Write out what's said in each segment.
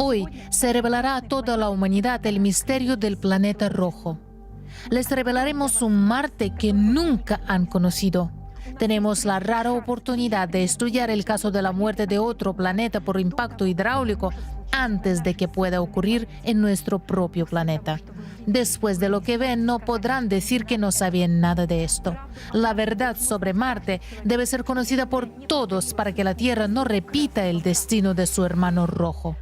Hoy se revelará a toda la humanidad el misterio del planeta rojo. Les revelaremos un Marte que nunca han conocido. Tenemos la rara oportunidad de estudiar el caso de la muerte de otro planeta por impacto hidráulico antes de que pueda ocurrir en nuestro propio planeta. Después de lo que ven, no podrán decir que no sabían nada de esto. La verdad sobre Marte debe ser conocida por todos para que la Tierra no repita el destino de su hermano rojo.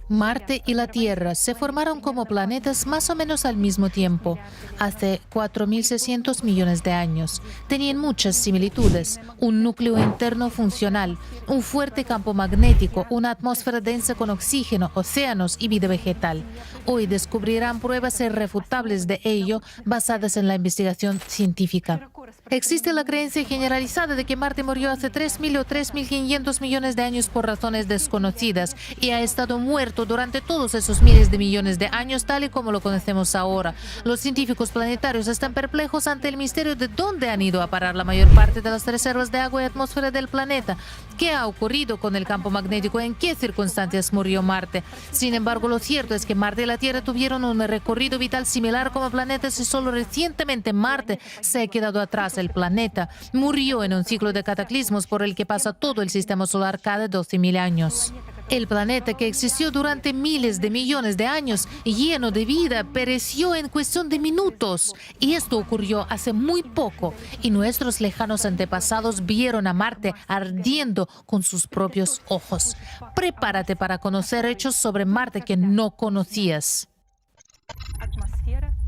Marte y la Tierra se formaron como planetas más o menos al mismo tiempo, hace 4.600 millones de años. Tenían muchas similitudes: un núcleo interno funcional, un fuerte campo magnético, una atmósfera densa con oxígeno, océanos y vida vegetal. Hoy descubrirán pruebas irrefutables de ello basadas en la investigación científica. Existe la creencia generalizada de que Marte murió hace 3.000 o 3.500 millones de años por razones desconocidas y ha estado muerto durante todos esos miles de millones de años tal y como lo conocemos ahora. Los científicos planetarios están perplejos ante el misterio de dónde han ido a parar la mayor parte de las reservas de agua y atmósfera del planeta. ¿Qué ha ocurrido con el campo magnético? ¿En qué circunstancias murió Marte? Sin embargo, lo cierto es que Marte y la Tierra tuvieron un recorrido vital similar como planetas y solo recientemente Marte se ha quedado atrás. El planeta murió en un ciclo de cataclismos por el que pasa todo el sistema solar cada 12.000 años. El planeta, que existió durante miles de millones de años, lleno de vida, pereció en cuestión de minutos. Y esto ocurrió hace muy poco, y nuestros lejanos antepasados vieron a Marte ardiendo con sus propios ojos. Prepárate para conocer hechos sobre Marte que no conocías.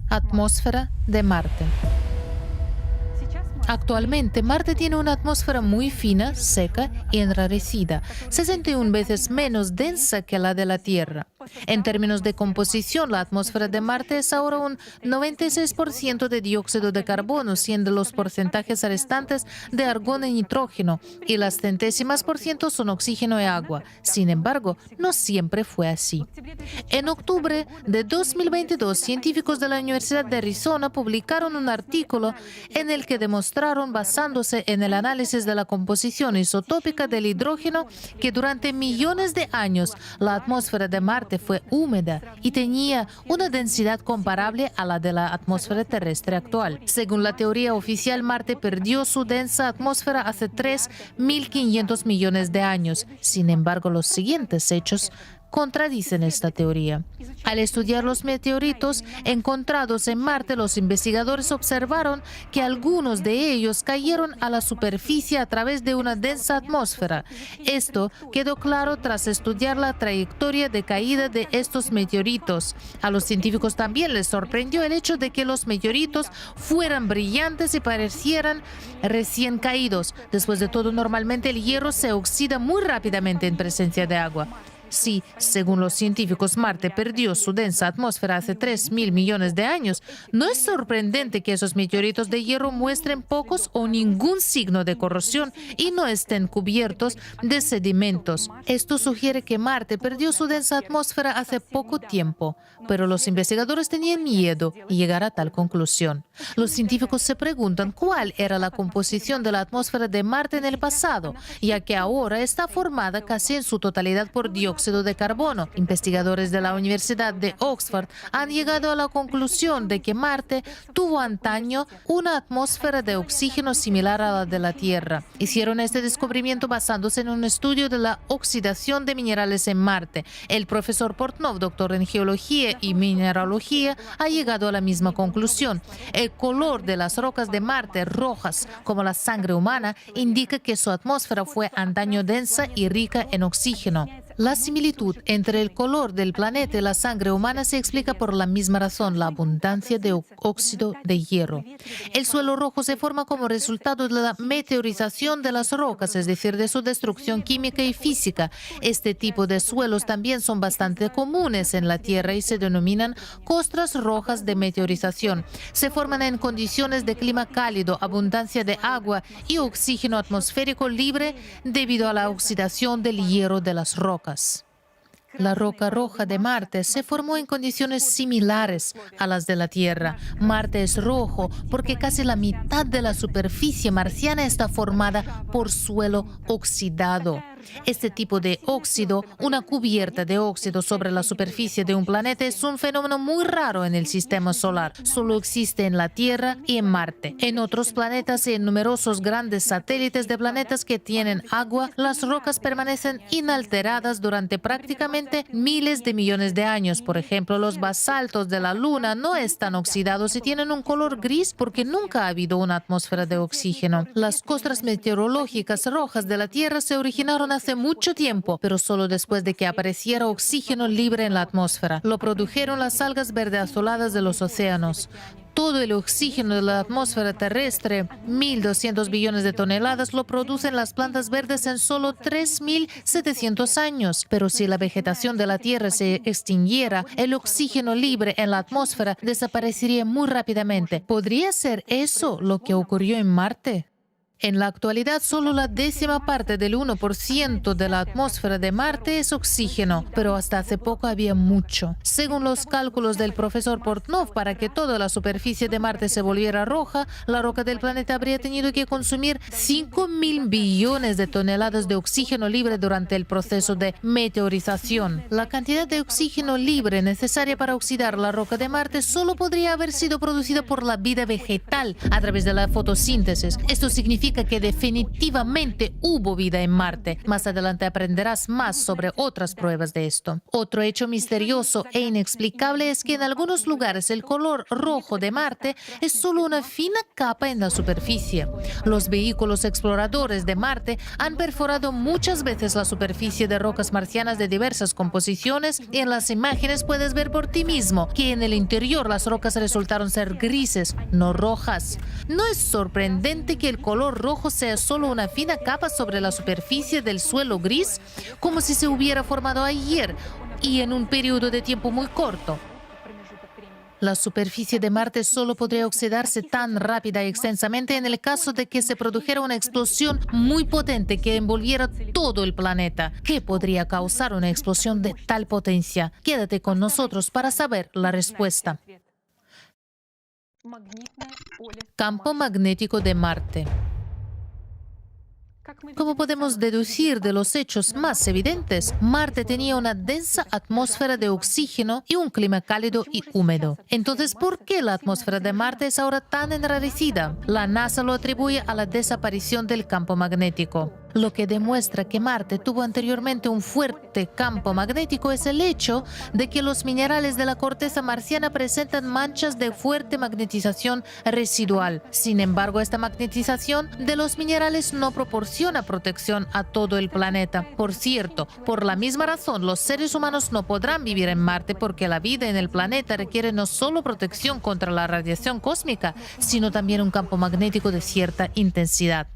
Atmósfera de Marte. Actualmente, Marte tiene una atmósfera muy fina, seca y enrarecida, 61 veces menos densa que la de la Tierra. En términos de composición, la atmósfera de Marte es ahora un 96% de dióxido de carbono, siendo los porcentajes restantes de argón y nitrógeno, y las centésimas por ciento son oxígeno y agua. Sin embargo, no siempre fue así. En octubre de 2022, científicos de la Universidad de Arizona publicaron un artículo en el que demostraron, basándose en el análisis de la composición isotópica del hidrógeno, que durante millones de años la atmósfera de Marte fue húmeda y tenía una densidad comparable a la de la atmósfera terrestre actual. Según la teoría oficial, Marte perdió su densa atmósfera hace 3.500 millones de años. Sin embargo, los siguientes hechos contradicen esta teoría. Al estudiar los meteoritos encontrados en Marte, los investigadores observaron que algunos de ellos cayeron a la superficie a través de una densa atmósfera. Esto quedó claro tras estudiar la trayectoria de caída de estos meteoritos. A los científicos también les sorprendió el hecho de que los meteoritos fueran brillantes y parecieran recién caídos. Después de todo, normalmente el hierro se oxida muy rápidamente en presencia de agua. Si, según los científicos, Marte perdió su densa atmósfera hace 3.000 millones de años, no es sorprendente que esos meteoritos de hierro muestren pocos o ningún signo de corrosión y no estén cubiertos de sedimentos. Esto sugiere que Marte perdió su densa atmósfera hace poco tiempo, pero los investigadores tenían miedo de llegar a tal conclusión. Los científicos se preguntan cuál era la composición de la atmósfera de Marte en el pasado, ya que ahora está formada casi en su totalidad por dióxido de carbono. Investigadores de la Universidad de Oxford han llegado a la conclusión de que Marte tuvo antaño una atmósfera de oxígeno similar a la de la Tierra. Hicieron este descubrimiento basándose en un estudio de la oxidación de minerales en Marte. El profesor Portnoy, doctor en geología y mineralogía, ha llegado a la misma conclusión. El color de las rocas de Marte, rojas como la sangre humana, indica que su atmósfera fue antaño densa y rica en oxígeno. La similitud entre el color del planeta y la sangre humana se explica por la misma razón: la abundancia de óxido de hierro. El suelo rojo se forma como resultado de la meteorización de las rocas, es decir, de su destrucción química y física. Este tipo de suelos también son bastante comunes en la Tierra y se denominan costras rojas de meteorización. Se forman en condiciones de clima cálido, abundancia de agua y oxígeno atmosférico libre debido a la oxidación del hierro de las rocas. La roca roja de Marte se formó en condiciones similares a las de la Tierra. Marte es rojo porque casi la mitad de la superficie marciana está formada por suelo oxidado. Este tipo de óxido, una cubierta de óxido sobre la superficie de un planeta, es un fenómeno muy raro en el sistema solar. Solo existe en la Tierra y en Marte. En otros planetas y en numerosos grandes satélites de planetas que tienen agua, las rocas permanecen inalteradas durante prácticamente miles de millones de años. Por ejemplo, los basaltos de la Luna no están oxidados y tienen un color gris porque nunca ha habido una atmósfera de oxígeno. Las costras meteorológicas rojas de la Tierra se originaron hace mucho tiempo, pero solo después de que apareciera oxígeno libre en la atmósfera. Lo produjeron las algas verde azuladas de los océanos. Todo el oxígeno de la atmósfera terrestre, 1.200 billones de toneladas, lo producen las plantas verdes en solo 3.700 años. Pero si la vegetación de la Tierra se extinguiera, el oxígeno libre en la atmósfera desaparecería muy rápidamente. ¿Podría ser eso lo que ocurrió en Marte? En la actualidad, solo la 10ª parte del 1% de la atmósfera de Marte es oxígeno, pero hasta hace poco había mucho. Según los cálculos del profesor Portnoy, para que toda la superficie de Marte se volviera roja, la roca del planeta habría tenido que consumir 5.000 billones de toneladas de oxígeno libre durante el proceso de meteorización. La cantidad de oxígeno libre necesaria para oxidar la roca de Marte solo podría haber sido producida por la vida vegetal a través de la fotosíntesis. Esto significa que definitivamente hubo vida en Marte. Más adelante aprenderás más sobre otras pruebas de esto. Otro hecho misterioso e inexplicable es que en algunos lugares el color rojo de Marte es solo una fina capa en la superficie. Los vehículos exploradores de Marte han perforado muchas veces la superficie de rocas marcianas de diversas composiciones y en las imágenes puedes ver por ti mismo que en el interior las rocas resultaron ser grises, no rojas. No es sorprendente que el color rojo sea solo una fina capa sobre la superficie del suelo gris, como si se hubiera formado ayer y en un periodo de tiempo muy corto. La superficie de Marte solo podría oxidarse tan rápida y extensamente en el caso de que se produjera una explosión muy potente que envolviera todo el planeta. ¿Qué podría causar una explosión de tal potencia? Quédate con nosotros para saber la respuesta. Campo magnético de Marte. Como podemos deducir de los hechos más evidentes, Marte tenía una densa atmósfera de oxígeno y un clima cálido y húmedo. Entonces, ¿por qué la atmósfera de Marte es ahora tan enrarecida? La NASA lo atribuye a la desaparición del campo magnético. Lo que demuestra que Marte tuvo anteriormente un fuerte campo magnético es el hecho de que los minerales de la corteza marciana presentan manchas de fuerte magnetización residual. Sin embargo, esta magnetización de los minerales no proporciona protección a todo el planeta. Por cierto, por la misma razón, los seres humanos no podrán vivir en Marte porque la vida en el planeta requiere no solo protección contra la radiación cósmica, sino también un campo magnético de cierta intensidad.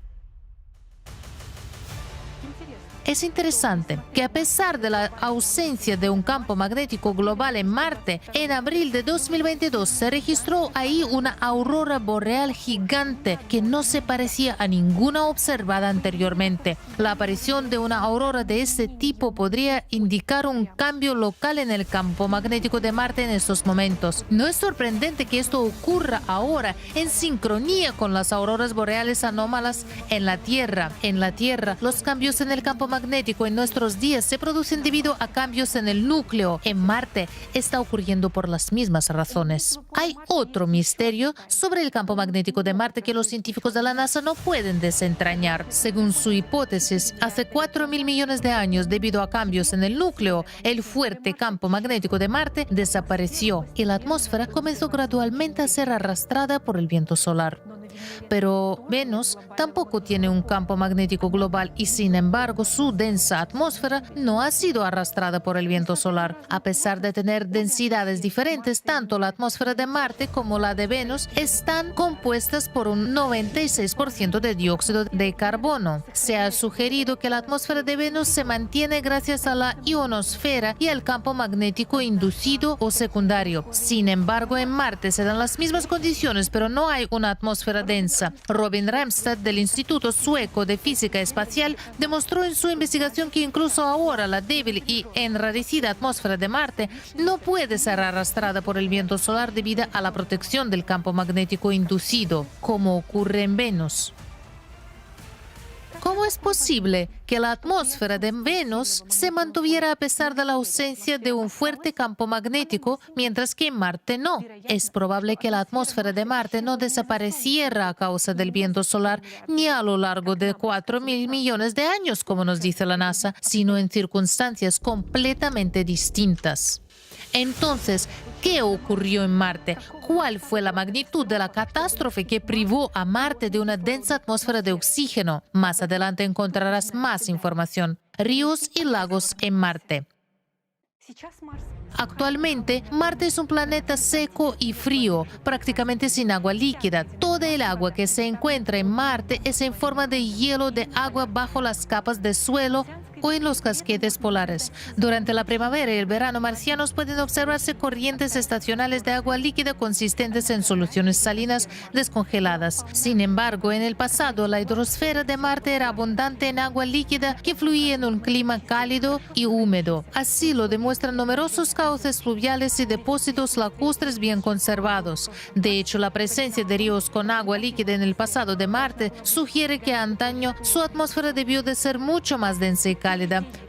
Es interesante que a pesar de la ausencia de un campo magnético global en Marte, en abril de 2022 se registró ahí una aurora boreal gigante que no se parecía a ninguna observada anteriormente. La aparición de una aurora de este tipo podría indicar un cambio local en el campo magnético de Marte en estos momentos. No es sorprendente que esto ocurra ahora en sincronía con las auroras boreales anómalas en la Tierra. En la Tierra, los cambios en el campo magnético en nuestros días se producen debido a cambios en el núcleo. En Marte está ocurriendo por las mismas razones. Hay otro misterio sobre el campo magnético de Marte que los científicos de la NASA no pueden desentrañar. Según su hipótesis, hace 4.000 millones de años, debido a cambios en el núcleo, el fuerte campo magnético de Marte desapareció y la atmósfera comenzó gradualmente a ser arrastrada por el viento solar. Pero Venus tampoco tiene un campo magnético global y, sin embargo, su densa atmósfera no ha sido arrastrada por el viento solar. A pesar de tener densidades diferentes, tanto la atmósfera de Marte como la de Venus están compuestas por un 96% de dióxido de carbono. Se ha sugerido que la atmósfera de Venus se mantiene gracias a la ionosfera y al campo magnético inducido o secundario. Sin embargo, en Marte se dan las mismas condiciones, pero no hay una atmósfera densa. Robin Ramstad, del Instituto Sueco de Física Espacial, demostró en su investigación que incluso ahora la débil y enrarecida atmósfera de Marte no puede ser arrastrada por el viento solar debido a la protección del campo magnético inducido, como ocurre en Venus. ¿Cómo es posible que la atmósfera de Venus se mantuviera a pesar de la ausencia de un fuerte campo magnético, mientras que en Marte no? Es probable que la atmósfera de Marte no desapareciera a causa del viento solar ni a lo largo de 4.000 millones de años, como nos dice la NASA, sino en circunstancias completamente distintas. Entonces, ¿qué ocurrió en Marte? ¿Cuál fue la magnitud de la catástrofe que privó a Marte de una densa atmósfera de oxígeno? Más adelante encontrarás más información. Ríos y lagos en Marte. Actualmente, Marte es un planeta seco y frío, prácticamente sin agua líquida. Toda el agua que se encuentra en Marte es en forma de hielo de agua bajo las capas de suelo o en los casquetes polares. Durante la primavera y el verano marcianos pueden observarse corrientes estacionales de agua líquida consistentes en soluciones salinas descongeladas. Sin embargo, en el pasado, la hidrosfera de Marte era abundante en agua líquida que fluía en un clima cálido y húmedo. Así lo demuestran numerosos cauces fluviales y depósitos lacustres bien conservados. De hecho, la presencia de ríos con agua líquida en el pasado de Marte sugiere que antaño su atmósfera debió de ser mucho más densa y cálida.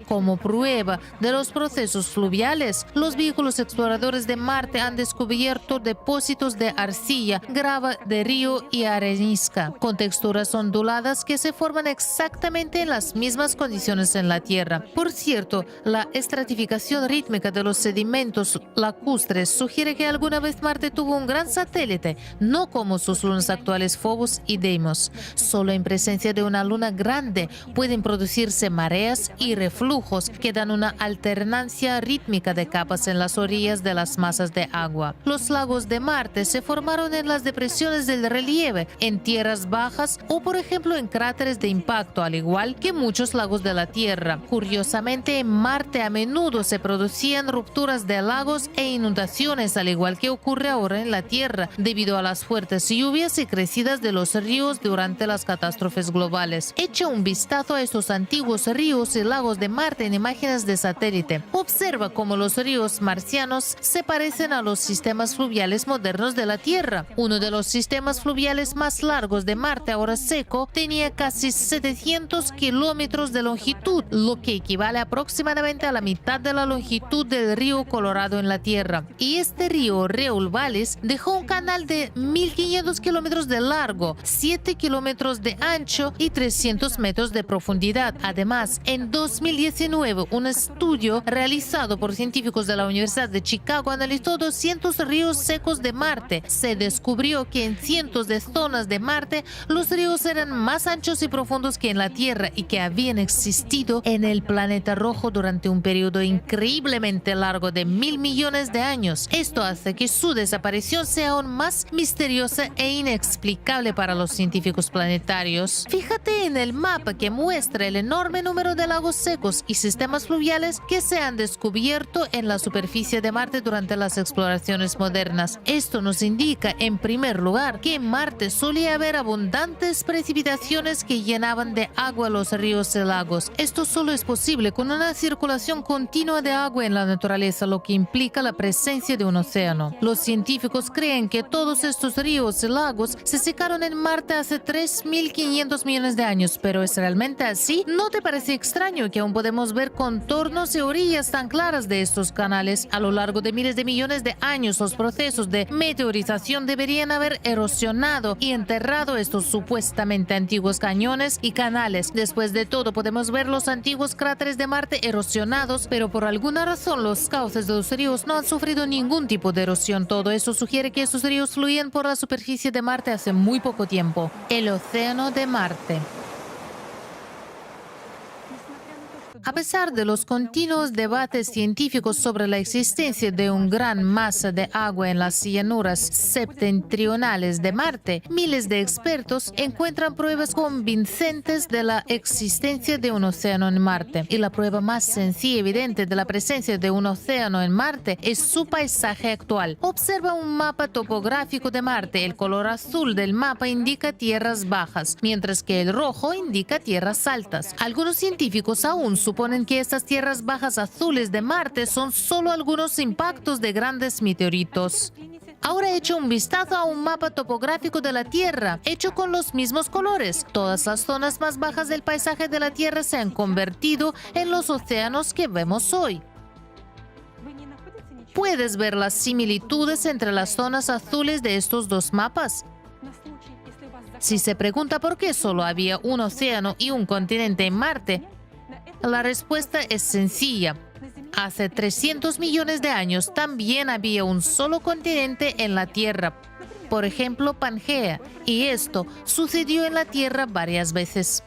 Como prueba de los procesos fluviales, los vehículos exploradores de Marte han descubierto depósitos de arcilla, grava de río y arenisca, con texturas onduladas que se forman exactamente en las mismas condiciones en la Tierra. Por cierto, la estratificación rítmica de los sedimentos lacustres sugiere que alguna vez Marte tuvo un gran satélite, no como sus lunas actuales Phobos y Deimos. Solo en presencia de una luna grande pueden producirse mareas y reflujos que dan una alternancia rítmica de capas en las orillas de las masas de agua. Los lagos de Marte se formaron en las depresiones del relieve, en tierras bajas o, por ejemplo, en cráteres de impacto, al igual que muchos lagos de la Tierra. Curiosamente, en Marte a menudo se producían rupturas de lagos e inundaciones, al igual que ocurre ahora en la Tierra, debido a las fuertes lluvias y crecidas de los ríos durante las catástrofes globales. Echa un vistazo a estos antiguos ríos y lagos de Marte en imágenes de satélite. Observa cómo los ríos marcianos se parecen a los sistemas fluviales modernos de la Tierra. Uno de los sistemas fluviales más largos de Marte, ahora seco, tenía casi 700 kilómetros de longitud, lo que equivale aproximadamente a la mitad de la longitud del río Colorado en la Tierra. Y este río, Reul Vallis, dejó un canal de 1.500 kilómetros de largo, 7 kilómetros de ancho y 300 metros de profundidad. Además, en 2019, un estudio realizado por científicos de la Universidad de Chicago analizó 200 ríos secos de Marte. Se descubrió que en cientos de zonas de Marte los ríos eran más anchos y profundos que en la Tierra y que habían existido en el planeta rojo durante un periodo increíblemente largo de 1.000 millones de años. Esto hace que su desaparición sea aún más misteriosa e inexplicable para los científicos planetarios. Fíjate en el mapa que muestra el enorme número de lagos secos y sistemas fluviales que se han descubierto en la superficie de Marte durante las exploraciones modernas. Esto nos indica, en primer lugar, que en Marte solía haber abundantes precipitaciones que llenaban de agua los ríos y lagos. Esto solo es posible con una circulación continua de agua en la naturaleza, lo que implica la presencia de un océano. Los científicos creen que todos estos ríos y lagos se secaron en Marte hace 3.500 millones de años, pero ¿es realmente así? ¿No te parece extraño que aún podemos ver contornos y orillas tan claras de estos canales? A lo largo de miles de millones de años, los procesos de meteorización deberían haber erosionado y enterrado estos supuestamente antiguos cañones y canales. Después de todo, podemos ver los antiguos cráteres de Marte erosionados, pero por alguna razón los cauces de los ríos no han sufrido ningún tipo de erosión. Todo eso sugiere que estos ríos fluían por la superficie de Marte hace muy poco tiempo. El océano de Marte. A pesar de los continuos debates científicos sobre la existencia de una gran masa de agua en las llanuras septentrionales de Marte, miles de expertos encuentran pruebas convincentes de la existencia de un océano en Marte. Y la prueba más sencilla y evidente de la presencia de un océano en Marte es su paisaje actual. Observa un mapa topográfico de Marte. El color azul del mapa indica tierras bajas, mientras que el rojo indica tierras altas. Algunos científicos aún suponen que estas tierras bajas azules de Marte son solo algunos impactos de grandes meteoritos. Ahora he hecho un vistazo a un mapa topográfico de la Tierra, hecho con los mismos colores. Todas las zonas más bajas del paisaje de la Tierra se han convertido en los océanos que vemos hoy. ¿Puedes ver las similitudes entre las zonas azules de estos dos mapas? Si se pregunta por qué solo había un océano y un continente en Marte, la respuesta es sencilla. Hace 300 millones de años también había un solo continente en la Tierra, por ejemplo Pangea, y esto sucedió en la Tierra varias veces.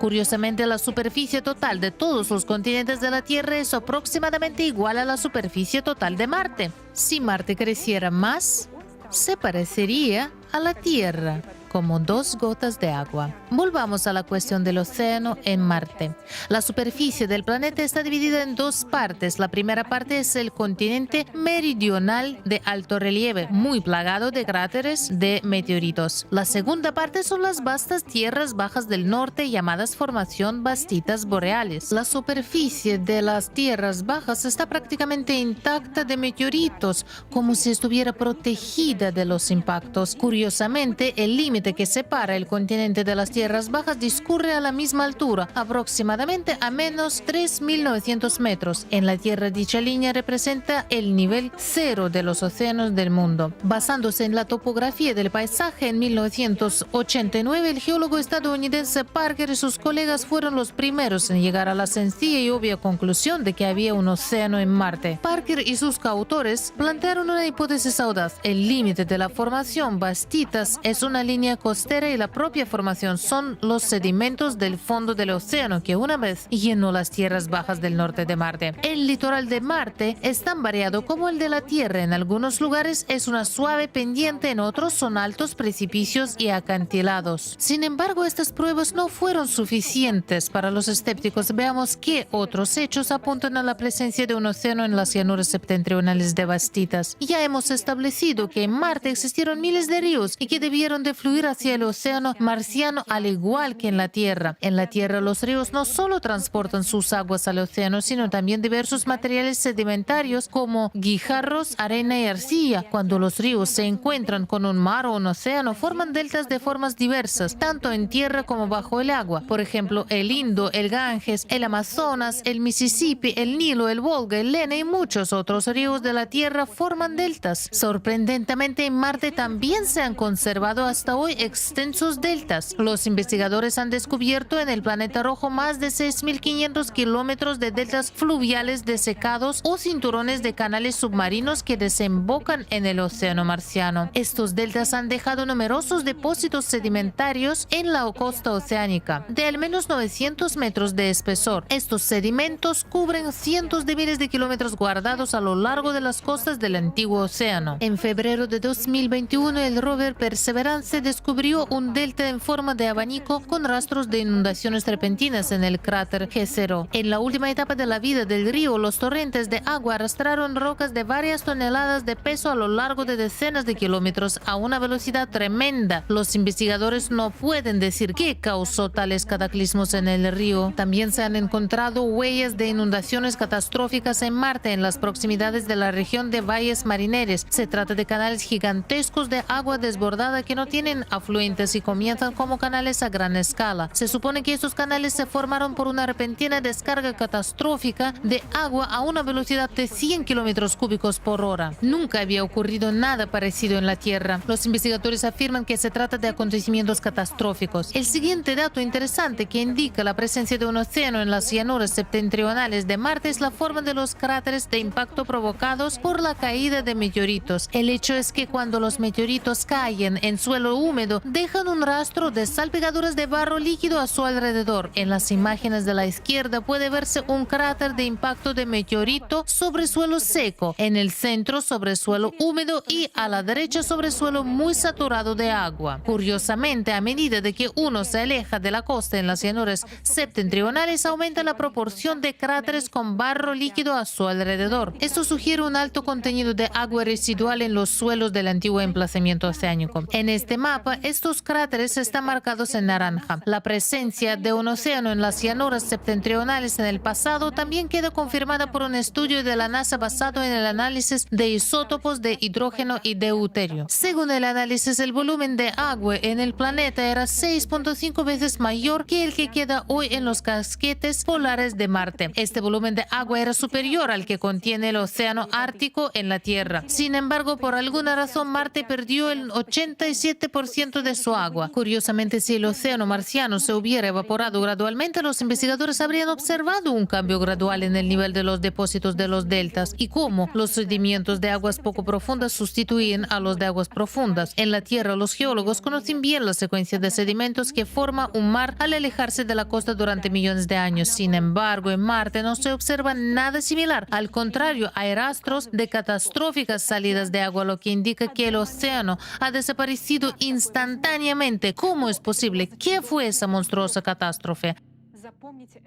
Curiosamente, la superficie total de todos los continentes de la Tierra es aproximadamente igual a la superficie total de Marte. Si Marte creciera más, se parecería a la Tierra, como dos gotas de agua. Volvamos a la cuestión del océano en Marte. La superficie del planeta está dividida en dos partes. La primera parte es el continente meridional de alto relieve, muy plagado de cráteres de meteoritos. La segunda parte son las vastas tierras bajas del norte llamadas formación Bastitas Boreales. La superficie de las tierras bajas está prácticamente intacta de meteoritos, como si estuviera protegida de los impactos. Curiosamente, el límite que separa el continente de las tierras bajas discurre a la misma altura, aproximadamente a menos 3.900 metros. En la Tierra, dicha línea representa el nivel cero de los océanos del mundo. Basándose en la topografía del paisaje, en 1989, el geólogo estadounidense Parker y sus colegas fueron los primeros en llegar a la sencilla y obvia conclusión de que había un océano en Marte. Parker y sus coautores plantearon una hipótesis audaz. El límite de la formación Bastitas es una línea costera y la propia formación son los sedimentos del fondo del océano que una vez llenó las tierras bajas del norte de Marte. El litoral de Marte es tan variado como el de la Tierra. En algunos lugares es una suave pendiente, en otros son altos precipicios y acantilados. Sin embargo, estas pruebas no fueron suficientes para los escépticos. Veamos qué otros hechos apuntan a la presencia de un océano en las llanuras septentrionales de Bastitas. Ya hemos establecido que en Marte existieron miles de ríos y que debieron de fluir hacia el océano marciano al igual que en la Tierra. En la Tierra los ríos no solo transportan sus aguas al océano, sino también diversos materiales sedimentarios como guijarros, arena y arcilla. Cuando los ríos se encuentran con un mar o un océano, forman deltas de formas diversas, tanto en tierra como bajo el agua. Por ejemplo, el Indo, el Ganges, el Amazonas, el Mississippi, el Nilo, el Volga, el Lena y muchos otros ríos de la Tierra forman deltas. Sorprendentemente, en Marte también se han conservado hasta hoy extensos deltas. Los investigadores han descubierto en el planeta rojo más de 6.500 kilómetros de deltas fluviales desecados o cinturones de canales submarinos que desembocan en el océano marciano. Estos deltas han dejado numerosos depósitos sedimentarios en la costa oceánica, de al menos 900 metros de espesor. Estos sedimentos cubren cientos de miles de kilómetros guardados a lo largo de las costas del antiguo océano. En febrero de 2021, el rover Perseverance descubrió un delta en forma de abanico con rastros de inundaciones repentinas en el cráter G0. En la última etapa de la vida del río, los torrentes de agua arrastraron rocas de varias toneladas de peso a lo largo de decenas de kilómetros a una velocidad tremenda. Los investigadores no pueden decir qué causó tales cataclismos en el río. También se han encontrado huellas de inundaciones catastróficas en Marte, en las proximidades de la región de valles marineres. Se trata de canales gigantescos de agua desbordada que no tienen afluentes y comienzan como canales a gran escala. Se supone que estos canales se formaron por una repentina descarga catastrófica de agua a una velocidad de 100 kilómetros cúbicos por hora. Nunca había ocurrido nada parecido en la Tierra. Los investigadores afirman que se trata de acontecimientos catastróficos. El siguiente dato interesante que indica la presencia de un océano en las llanuras septentrionales de Marte es la forma de los cráteres de impacto provocados por la caída de meteoritos. El hecho es que cuando los meteoritos caen en suelo húmedo, dejan un rastro de salpicaduras de barro líquido a su alrededor. En las imágenes de la izquierda puede verse un cráter de impacto de meteorito sobre suelo seco, en el centro sobre suelo húmedo y a la derecha sobre suelo muy saturado de agua. Curiosamente, a medida de que uno se aleja de la costa en las llanuras septentrionales, aumenta la proporción de cráteres con barro líquido a su alrededor. Esto sugiere un alto contenido de agua residual en los suelos del antiguo emplazamiento oceánico. En este mapa mapa, estos cráteres están marcados en naranja. La presencia de un océano en las llanuras septentrionales en el pasado también queda confirmada por un estudio de la NASA basado en el análisis de isótopos de hidrógeno y deuterio. Según el análisis, el volumen de agua en el planeta era 6.5 veces mayor que el que queda hoy en los casquetes polares de Marte. Este volumen de agua era superior al que contiene el océano Ártico en la Tierra. Sin embargo, por alguna razón, Marte perdió el 87% de su agua. Curiosamente, si el océano marciano se hubiera evaporado gradualmente, los investigadores habrían observado un cambio gradual en el nivel de los depósitos de los deltas y cómo los sedimentos de aguas poco profundas sustituyen a los de aguas profundas. En la Tierra, los geólogos conocen bien la secuencia de sedimentos que forma un mar al alejarse de la costa durante millones de años. Sin embargo, en Marte no se observa nada similar. Al contrario, hay rastros de catastróficas salidas de agua, lo que indica que el océano ha desaparecido instantáneamente. ¿Cómo es posible? ¿Qué fue esa monstruosa catástrofe?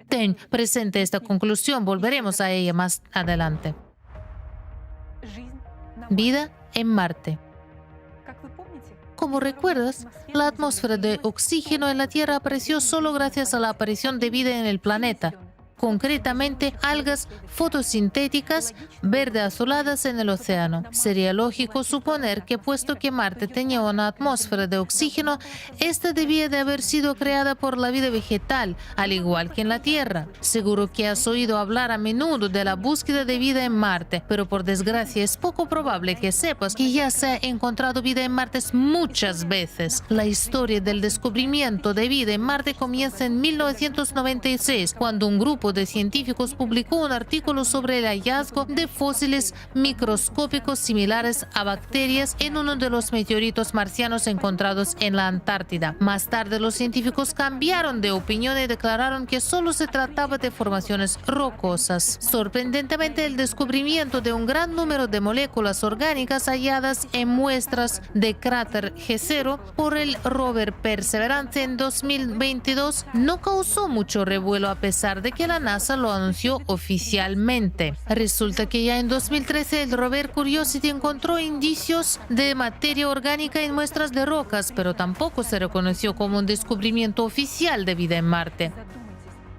Ten presente esta conclusión, volveremos a ella más adelante. Vida en Marte. Como recuerdas, la atmósfera de oxígeno en la Tierra apareció solo gracias a la aparición de vida en el planeta. Concretamente, algas fotosintéticas verde azuladas en el océano. Sería lógico suponer que, puesto que Marte tenía una atmósfera de oxígeno, esta debía de haber sido creada por la vida vegetal, al igual que en la Tierra. Seguro que has oído hablar a menudo de la búsqueda de vida en Marte, pero por desgracia es poco probable que sepas que ya se ha encontrado vida en Marte muchas veces. La historia del descubrimiento de vida en Marte comienza en 1996, cuando un grupo de científicos publicó un artículo sobre el hallazgo de fósiles microscópicos similares a bacterias en uno de los meteoritos marcianos encontrados en la Antártida. Más tarde, los científicos cambiaron de opinión y declararon que solo se trataba de formaciones rocosas. Sorprendentemente, el descubrimiento de un gran número de moléculas orgánicas halladas en muestras de cráter G0 por el rover Perseverance en 2022 no causó mucho revuelo, a pesar de que la NASA lo anunció oficialmente. Resulta que ya en 2013 el rover Curiosity encontró indicios de materia orgánica en muestras de rocas, pero tampoco se reconoció como un descubrimiento oficial de vida en Marte.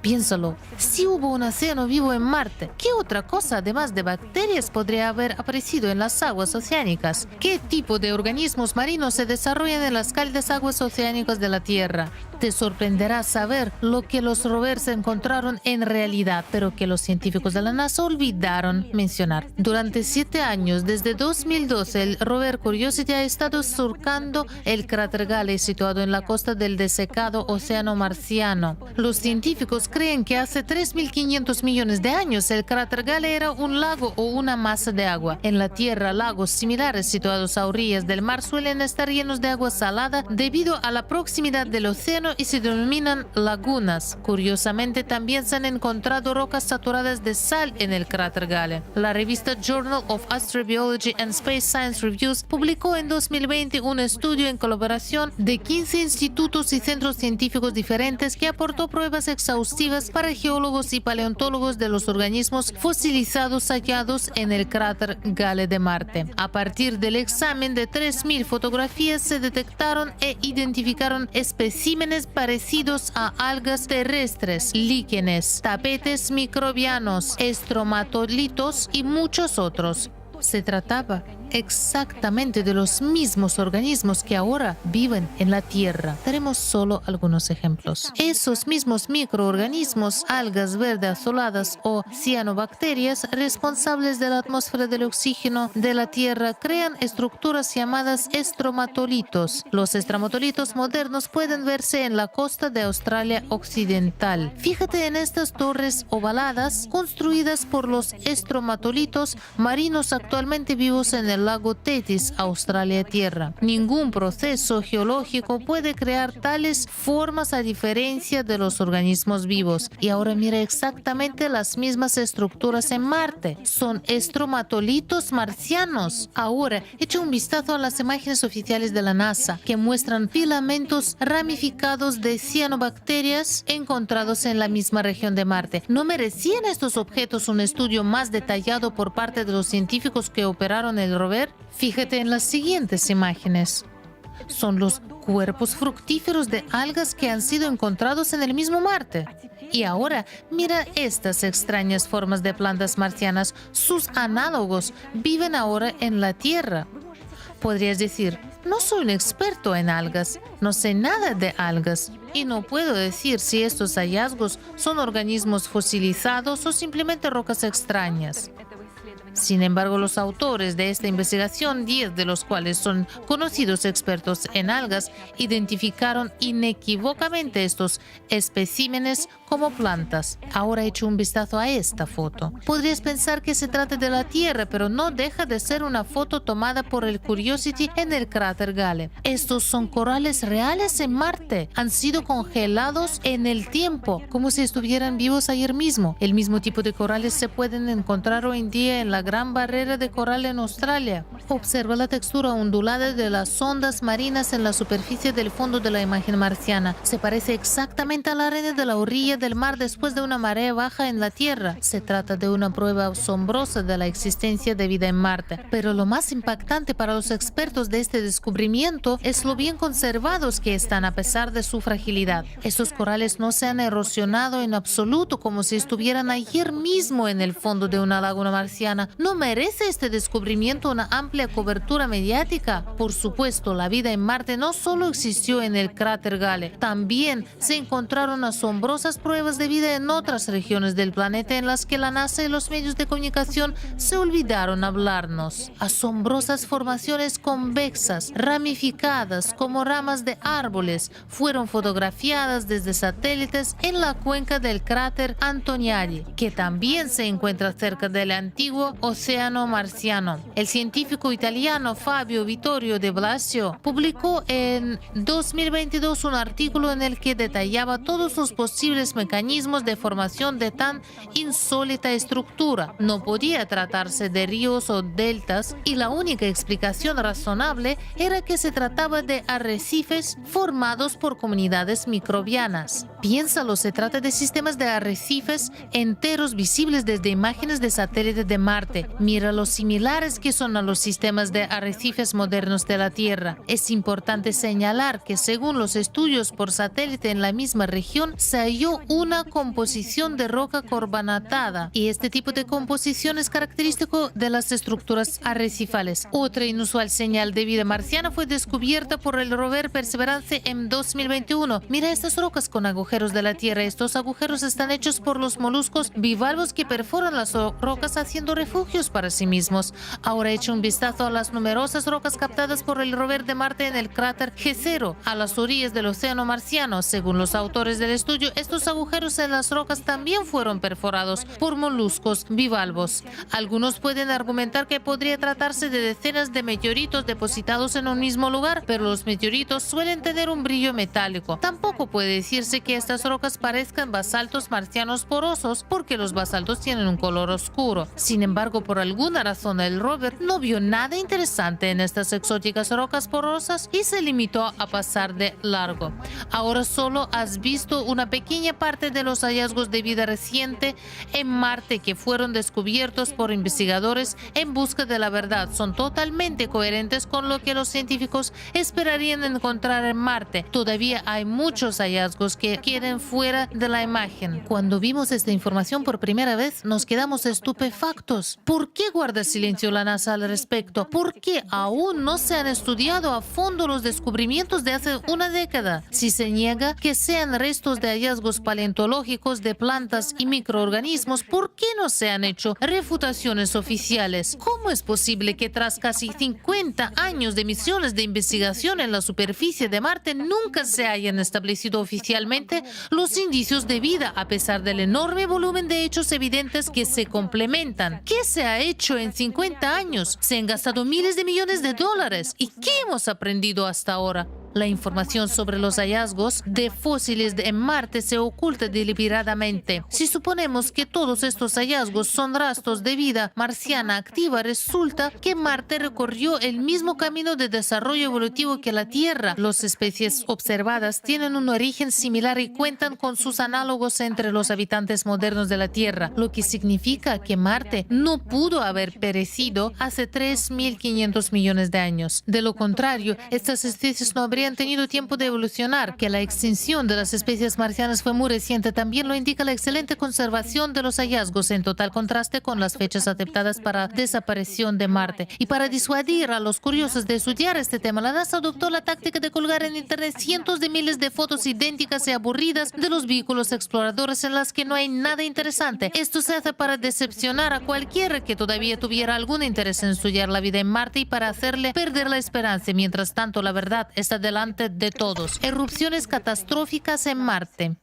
Piénsalo, si hubo un océano vivo en Marte, ¿qué otra cosa además de bacterias podría haber aparecido en las aguas oceánicas? ¿Qué tipo de organismos marinos se desarrollan en las cálidas aguas oceánicas de la Tierra? Te sorprenderá saber lo que los rovers encontraron en realidad, pero que los científicos de la NASA olvidaron mencionar. Durante 7 años, desde 2012, el rover Curiosity ha estado surcando el cráter Gale situado en la costa del desecado océano marciano. Los científicos creen que hace 3.500 millones de años el cráter Gale era un lago o una masa de agua. En la Tierra, lagos similares situados a orillas del mar suelen estar llenos de agua salada debido a la proximidad del océano y se denominan lagunas. Curiosamente, también se han encontrado rocas saturadas de sal en el cráter Gale. La revista Journal of Astrobiology and Space Science Reviews publicó en 2020 un estudio en colaboración de 15 institutos y centros científicos diferentes que aportó pruebas exhaustivas para geólogos y paleontólogos de los organismos fosilizados hallados en el cráter Gale de Marte. A partir del examen de 3.000 fotografías se detectaron e identificaron especímenes parecidos a algas terrestres, líquenes, tapetes microbianos, estromatolitos y muchos otros. Se trataba exactamente de los mismos organismos que ahora viven en la Tierra. Daremos solo algunos ejemplos. Esos mismos microorganismos, algas verde azuladas o cianobacterias responsables de la atmósfera del oxígeno de la Tierra crean estructuras llamadas estromatolitos. Los estromatolitos modernos pueden verse en la costa de Australia Occidental. Fíjate en estas torres ovaladas construidas por los estromatolitos marinos actualmente vivos en el lago Tetis, Australia Tierra. Ningún proceso geológico puede crear tales formas a diferencia de los organismos vivos. Y ahora mira exactamente las mismas estructuras en Marte. Son estromatolitos marcianos. Ahora, echa un vistazo a las imágenes oficiales de la NASA que muestran filamentos ramificados de cianobacterias encontrados en la misma región de Marte. ¿No merecían estos objetos un estudio más detallado por parte de los científicos que operaron el rover? Fíjate en las siguientes imágenes. son los cuerpos fructíferos de algas que han sido encontrados en el mismo Marte. Y ahora, mira estas extrañas formas de plantas marcianas. Sus análogos viven ahora en la Tierra. Podrías decir, no soy un experto en algas, no sé nada de algas y no puedo decir si estos hallazgos son organismos fosilizados o simplemente rocas extrañas. Sin embargo, los autores de esta investigación, 10 de los cuales son conocidos expertos en algas, identificaron inequívocamente estos especímenes como plantas. Ahora echo un vistazo a esta foto. Podrías pensar que se trata de la Tierra, pero no deja de ser una foto tomada por el Curiosity en el cráter Gale. Estos son corales reales en Marte. Han sido congelados en el tiempo, como si estuvieran vivos ayer mismo. El mismo tipo de corales se pueden encontrar hoy en día en la Gran Barrera de Coral en Australia. Observa la textura ondulada de las ondas marinas en la superficie del fondo de la imagen marciana. Se parece exactamente a la arena de la orilla del mar después de una marea baja en la Tierra. Se trata de una prueba asombrosa de la existencia de vida en Marte. Pero lo más impactante para los expertos de este descubrimiento es lo bien conservados que están a pesar de su fragilidad. Estos corales no se han erosionado en absoluto, como si estuvieran ayer mismo en el fondo de una laguna marciana. ¿No merece este descubrimiento una amplia cobertura mediática? Por supuesto, la vida en Marte no solo existió en el cráter Gale, también se encontraron asombrosas pruebas de vida en otras regiones del planeta en las que la NASA y los medios de comunicación se olvidaron hablarnos. Asombrosas formaciones convexas, ramificadas como ramas de árboles, fueron fotografiadas desde satélites en la cuenca del cráter Antoniadi, que también se encuentra cerca del antiguo océano marciano. El científico italiano Fabio Vittorio de Blasio publicó en 2022 un artículo en el que detallaba todos los posibles mecanismos de formación de tan insólita estructura. No podía tratarse de ríos o deltas y la única explicación razonable era que se trataba de arrecifes formados por comunidades microbianas. Piénsalo, se trata de sistemas de arrecifes enteros visibles desde imágenes de satélites de Marte. Mira lo similares que son a los sistemas de arrecifes modernos de la Tierra. Es importante señalar que según los estudios por satélite en la misma región, se halló una composición de roca carbonatada y este tipo de composición es característico de las estructuras arrecifales. Otra inusual señal de vida marciana fue descubierta por el rover Perseverance en 2021. Mira estas rocas con agujeros de la Tierra. Estos agujeros están hechos por los moluscos bivalvos que perforan las rocas haciendo refugios para sí mismos. Ahora echa un vistazo a las numerosas rocas captadas por el rover de Marte en el cráter G0, a las orillas del océano marciano. Según los autores del estudio, estos agujeros en las rocas también fueron perforados por moluscos bivalvos. Algunos pueden argumentar que podría tratarse de decenas de meteoritos depositados en un mismo lugar, pero los meteoritos suelen tener un brillo metálico. Tampoco puede decirse que estas rocas parezcan basaltos marcianos porosos, porque los basaltos tienen un color oscuro. Sin embargo, por alguna razón el rover no vio nada interesante en estas exóticas rocas porosas y se limitó a pasar de largo. Ahora solo has visto una pequeña parte de los hallazgos de vida reciente en Marte que fueron descubiertos por investigadores en busca de la verdad. Son totalmente coherentes con lo que los científicos esperarían encontrar en Marte. Todavía hay muchos hallazgos que queden fuera de la imagen. Cuando vimos esta información por primera vez, nos quedamos estupefactos. ¿Por qué guarda silencio la NASA al respecto? ¿Por qué aún no se han estudiado a fondo los descubrimientos de hace una década? Si se niega que sean restos de hallazgos paleontológicos de plantas y microorganismos, ¿por qué no se han hecho refutaciones oficiales? ¿Cómo es posible que tras casi 50 años de misiones de investigación en la superficie de Marte nunca se hayan establecido oficialmente los indicios de vida, a pesar del enorme volumen de hechos evidentes que se complementan? ¿Qué se ha hecho en 50 años? Se han gastado miles de millones de dólares. ¿Y qué hemos aprendido hasta ahora? La información sobre los hallazgos de fósiles en Marte se oculta deliberadamente. Si suponemos que todos estos hallazgos son rastros de vida marciana activa, resulta que Marte recorrió el mismo camino de desarrollo evolutivo que la Tierra. Las especies observadas tienen un origen similar y cuentan con sus análogos entre los habitantes modernos de la Tierra, lo que significa que Marte no pudo haber perecido hace 3.500 millones de años. De lo contrario, estas especies no habrían tenido tiempo de evolucionar. Que la extinción de las especies marcianas fue muy reciente también lo indica la excelente conservación de los hallazgos, en total contraste con las fechas aceptadas para desaparición de Marte. Y para disuadir a los curiosos de estudiar este tema, la NASA adoptó la táctica de colgar en Internet cientos de miles de fotos idénticas y aburridas de los vehículos exploradores en las que no hay nada interesante. Esto se hace para decepcionar a cualquiera que todavía tuviera algún interés en estudiar la vida en Marte y para hacerle perder la esperanza. Mientras tanto, la verdad está delante de todos. Erupciones catastróficas en Marte.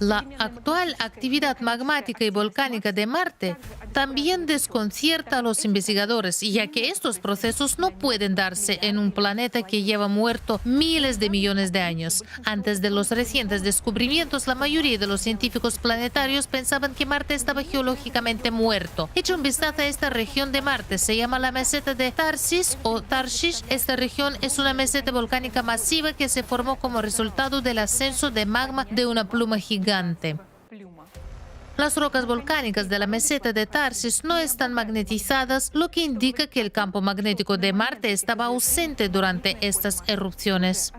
La actual actividad magmática y volcánica de Marte también desconcierta a los investigadores, ya que estos procesos no pueden darse en un planeta que lleva muerto miles de millones de años. Antes de los recientes descubrimientos, la mayoría de los científicos planetarios pensaban que Marte estaba geológicamente muerto. Echa un vistazo a esta región de Marte. Se llama la meseta de Tarsis o Tarshish. Esta región es una meseta volcánica masiva que se formó como resultado del ascenso de magma de una pluma gigante. Las rocas volcánicas de la meseta de Tarsis no están magnetizadas, lo que indica que el campo magnético de Marte estaba ausente durante estas erupciones.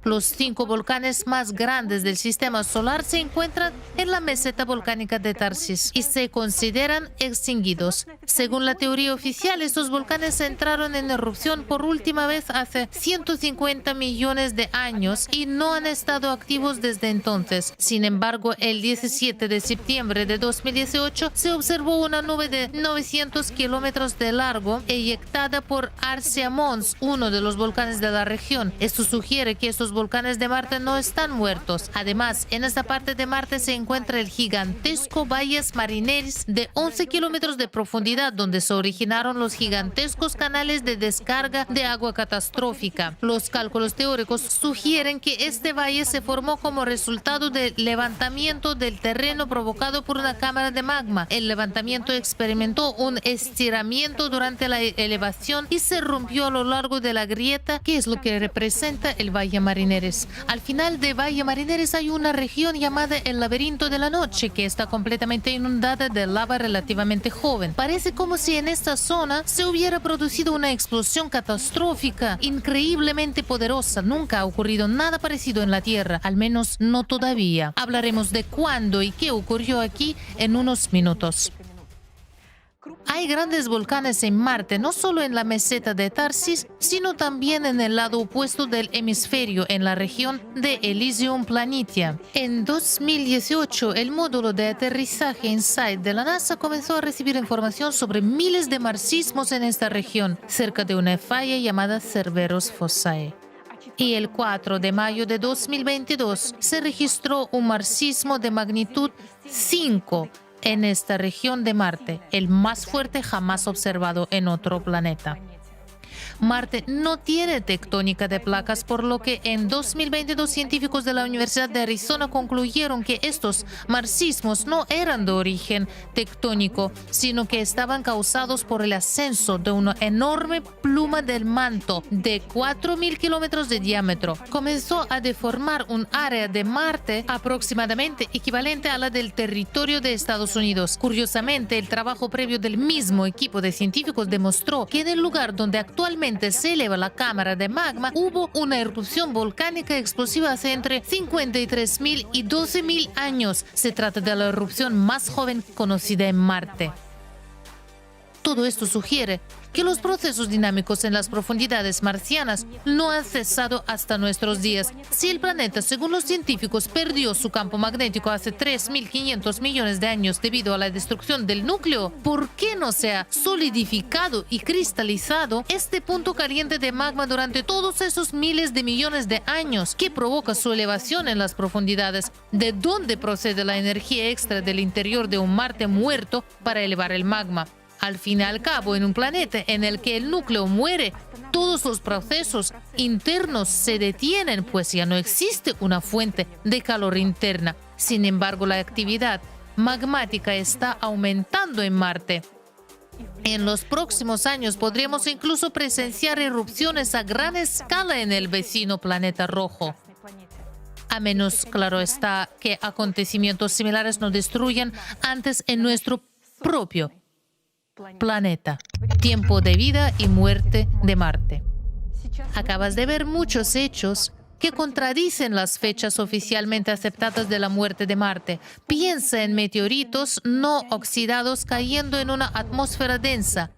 Los 5 volcanes más grandes del sistema solar se encuentran en la meseta volcánica de Tarsis y se consideran extinguidos. Según la teoría oficial, estos volcanes entraron en erupción por última vez hace 150 millones de años y no han estado activos desde entonces. Sin embargo, el 17 de septiembre de 2018 se observó una nube de 900 kilómetros de largo eyectada por Arsia Mons, uno de los volcanes de la región. Esto sugiere que estos volcanes de Marte no están muertos. Además, en esta parte de Marte se encuentra el gigantesco Valles Marineris de 11 kilómetros de profundidad, donde se originaron los gigantescos canales de descarga de agua catastrófica. Los cálculos teóricos sugieren que este valle se formó como resultado del levantamiento del terreno provocado por una cámara de magma. El levantamiento experimentó un estiramiento durante la elevación y se rompió a lo largo de la grieta, que es lo que representa el Valle Marineris. Al final de Valle Marineris hay una región llamada el Laberinto de la Noche, que está completamente inundada de lava relativamente joven. Parece como si en esta zona se hubiera producido una explosión catastrófica increíblemente poderosa. Nunca ha ocurrido nada parecido en la Tierra, al menos no todavía. Hablaremos de cuándo y qué ocurrió aquí en unos minutos. Hay grandes volcanes en Marte, no solo en la meseta de Tarsis, sino también en el lado opuesto del hemisferio, en la región de Elysium Planitia. En 2018, el módulo de aterrizaje InSight de la NASA comenzó a recibir información sobre miles de marxismos en esta región, cerca de una falla llamada Cerberus Fossae. Y el 4 de mayo de 2022 se registró un marxismo de magnitud 5 en esta región de Marte, el más fuerte jamás observado en otro planeta. Marte no tiene tectónica de placas, por lo que en 2022 científicos de la Universidad de Arizona concluyeron que estos marxismos no eran de origen tectónico, sino que estaban causados por el ascenso de una enorme pluma del manto de 4.000 kilómetros de diámetro. Comenzó a deformar un área de Marte aproximadamente equivalente a la del territorio de Estados Unidos. Curiosamente, el trabajo previo del mismo equipo de científicos demostró que en el lugar donde actualmente se eleva la cámara de magma, hubo una erupción volcánica explosiva hace entre 53.000 y 12.000 años. Se trata de la erupción más joven conocida en Marte. Todo esto sugiere que los procesos dinámicos en las profundidades marcianas no han cesado hasta nuestros días. Si el planeta, según los científicos, perdió su campo magnético hace 3.500 millones de años debido a la destrucción del núcleo, ¿por qué no se ha solidificado y cristalizado este punto caliente de magma durante todos esos miles de millones de años? ¿Qué provoca su elevación en las profundidades? ¿De dónde procede la energía extra del interior de un Marte muerto para elevar el magma? Al fin y al cabo, en un planeta en el que el núcleo muere, todos los procesos internos se detienen, pues ya no existe una fuente de calor interna. Sin embargo, la actividad magmática está aumentando en Marte. En los próximos años podríamos incluso presenciar erupciones a gran escala en el vecino planeta rojo. A menos, claro está, que acontecimientos similares nos destruyan antes en nuestro propio planeta. Tiempo de vida y muerte de Marte. Acabas de ver muchos hechos que contradicen las fechas oficialmente aceptadas de la muerte de Marte. Piensa en meteoritos no oxidados cayendo en una atmósfera densa.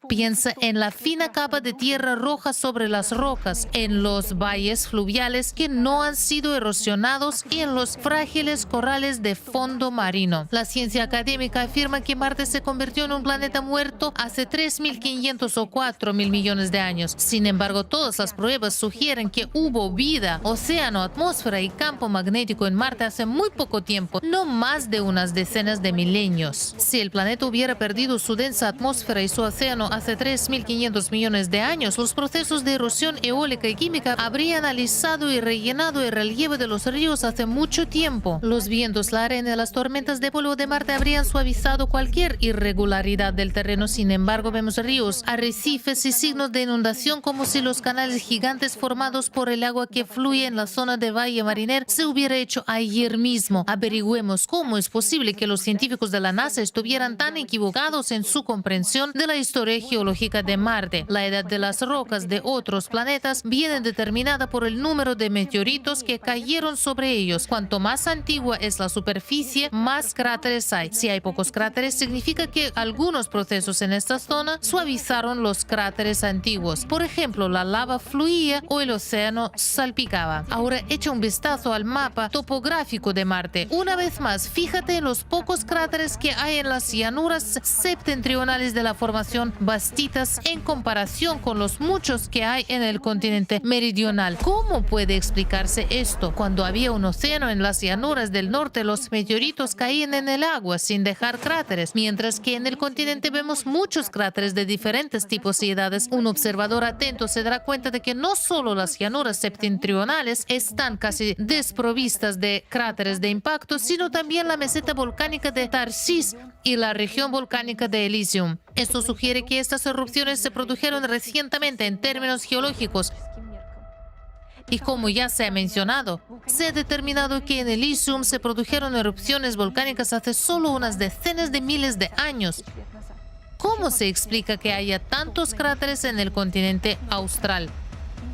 Piensa en la fina capa de tierra roja sobre las rocas, en los valles fluviales que no han sido erosionados y en los frágiles corales de fondo marino. La ciencia académica afirma que Marte se convirtió en un planeta muerto hace 3.500 o 4.000 millones de años. Sin embargo, todas las pruebas sugieren que hubo vida, océano, atmósfera y campo magnético en Marte hace muy poco tiempo, no más de unas decenas de milenios. Si el planeta hubiera perdido su densa atmósfera y su océano hace 3.500 millones de años, los procesos de erosión eólica y química habrían alisado y rellenado el relieve de los ríos hace mucho tiempo. Los vientos, la arena y las tormentas de polvo de Marte habrían suavizado cualquier irregularidad del terreno. Sin embargo, vemos ríos, arrecifes y signos de inundación como si los canales gigantes formados por el agua que fluye en la zona de Valle Mariner se hubiera hecho ayer mismo. Averigüemos cómo es posible que los científicos de la NASA estuvieran tan equivocados en su comprensión de la historia geológica de Marte. La edad de las rocas de otros planetas viene determinada por el número de meteoritos que cayeron sobre ellos. Cuanto más antigua es la superficie, más cráteres hay. Si hay pocos cráteres, significa que algunos procesos en esta zona suavizaron los cráteres antiguos. Por ejemplo, la lava fluía o el océano salpicaba. Ahora echa un vistazo al mapa topográfico de Marte. Una vez más, fíjate en los pocos cráteres que hay en las llanuras septentrionales de la formación Bastitas en comparación con los muchos que hay en el continente meridional. ¿Cómo puede explicarse esto? Cuando había un océano en las llanuras del norte, los meteoritos caían en el agua sin dejar cráteres, mientras que en el continente vemos muchos cráteres de diferentes tipos y edades. Un observador atento se dará cuenta de que no solo las llanuras septentrionales están casi desprovistas de cráteres de impacto, sino también la meseta volcánica de Tarsis y la región volcánica de Elysium. Esto sugiere que estas erupciones se produjeron recientemente en términos geológicos. Y como ya se ha mencionado, se ha determinado que en Elysium se produjeron erupciones volcánicas hace solo unas decenas de miles de años. ¿Cómo se explica que haya tantos cráteres en el continente austral?